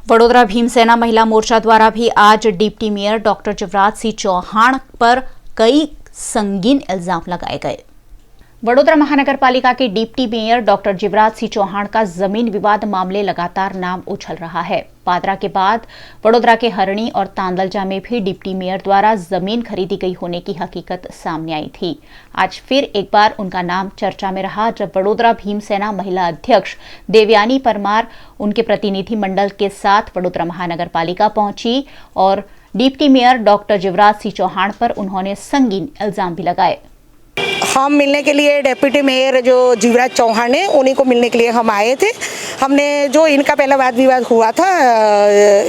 वडोदरा भीमसेना महिला मोर्चा द्वारा भी आज deputy mayor doctor Shivraj Singh Chauhan पर कई संगीन इल्जाम लगाए गए। वडोदरा महानगर पालिका के deputy mayor doctor Shivraj Singh Chauhan का जमीन विवाद मामले लगातार नाम उछल रहा है। पादरा के बाद वडोदरा के हरणी और तांदलजा में भी डिप्टी मेयर द्वारा जमीन खरीदी गई होने की हकीकत सामने आई थी। आज फिर एक बार उनका नाम चर्चा में रहा जब वडोदरा भीमसेना महिला अध्यक्ष देवयानी परमार उनके प्रतिनिधि मंडल के साथ वडोदरा महानगर पालिका पहुंची और deputy mayor doctor Shivraj Singh Chauhan पर उन्होंने संगीन इल्जाम भी लगाए। हम मिलने के लिए डिप्टी मेयर जो शिवराज चौहान है उन्हीं को मिलने के लिए हम आए थे। हमने जो इनका पहला वाद विवाद हुआ था,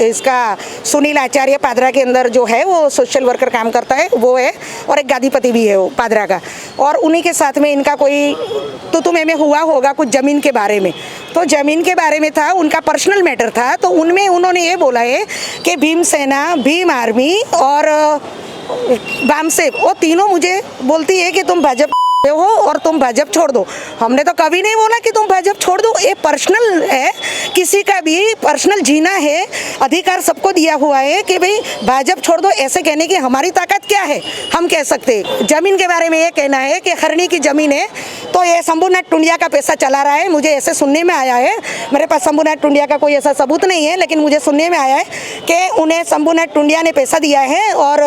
इसका सुनील आचार्य पादरा के अंदर जो है वो सोशल वर्कर काम करता है, वो है, और एक गादीपति भी है वो पादरा का, और उन्हीं के साथ में इनका कोई तुतुमे में हुआ होगा कुछ ज़मीन के बारे में। तो ज़मीन के बारे में था, उनका पर्सनल मैटर था। तो उनमें उन्होंने ये बोला है कि भीमसेना, भीम आर्मी और बामसेब वो तीनों मुझे बोलती है कि तुम भाजपा हो और तुम भाजपा छोड़ दो। हमने तो कभी नहीं बोला कि तुम भाजपा छोड़ दो। ये पर्सनल है, किसी का भी पर्सनल जीना है, अधिकार सबको दिया हुआ है कि भाई भाजपा छोड़ दो। ऐसे कहने की हमारी ताकत क्या है, हम कह सकते हैं। जमीन के बारे में ये कहना है कि हरणी की जमीन है तो ये शंभुनाथ टुंडिया का पैसा चला रहा है। मुझे ऐसे सुनने में आया है, मेरे पास शंभुनाथ टुंडिया का कोई ऐसा सबूत नहीं है, लेकिन मुझे सुनने में आया है कि उन्हें शंभुनाथ टुंडिया ने पैसा दिया है और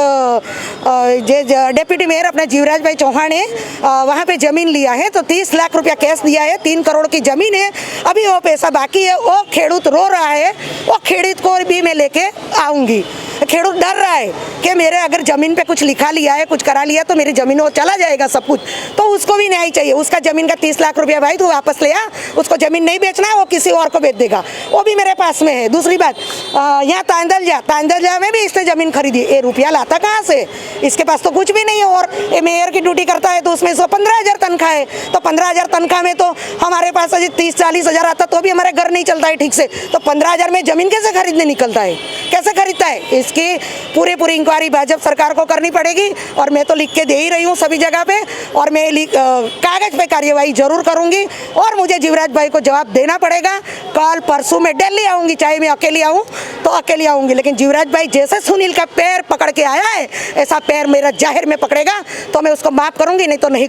डिप्टी मेयर अपना शिवराज भाई चौहान ने वहाँ पे ज़मीन लिया है तो 30 लाख रुपया कैश दिया है। 3 करोड़ की ज़मीन है, अभी वो पैसा बाकी है। वो खेडूत रो रहा है, वो खेडूत को भी मैं लेके आऊँगी। खेडूत डर रहा है कि मेरे अगर ज़मीन पे कुछ लिखा लिया है, कुछ करा लिया तो मेरी ज़मीन वो चला जाएगा सब कुछ। तो उसको भी न्याय चाहिए। उसका ज़मीन का 30 लाख रुपया भाई तू वापस ले आ, उसको ज़मीन नहीं बेचना है, वो किसी और को बेच देगा, वो भी मेरे पास में है। दूसरी बात, यहाँ तांदलजा में भी इसने ज़मीन खरीदी। ये रुपया लाता कहाँ से? इसके पास तो कुछ भी नहीं है। और ये मेयर की ड्यूटी करता है तो उसमें से 15,000 तनख्वाह है। तो 15,000 तनख्वाह में तो हमारे पास अभी 30-40 हज़ार आता तो भी हमारा घर नहीं चलता है ठीक से। तो 15,000 में ज़मीन कैसे खरीदने निकलता है, कैसे खरीदता है? इसकी पूरी इंक्वायरी भाजपा सरकार को करनी पड़ेगी। और मैं तो लिख के दे ही रही हूँ सभी जगह पे, और मैं कागज पे कार्यवाही जरूर करूँगी और मुझे शिवराज भाई को जवाब देना पड़ेगा। कल परसों में दिल्ली आऊँगी, चाहे मैं अकेली आऊँ तो अकेली आऊँगी, लेकिन शिवराज भाई जैसे सुनील का पैर पकड़ के आया है ऐसा पैर मेरा जाहिर में पकड़ेगा तो मैं उसको माफ़ करूँगी, नहीं तो नहीं।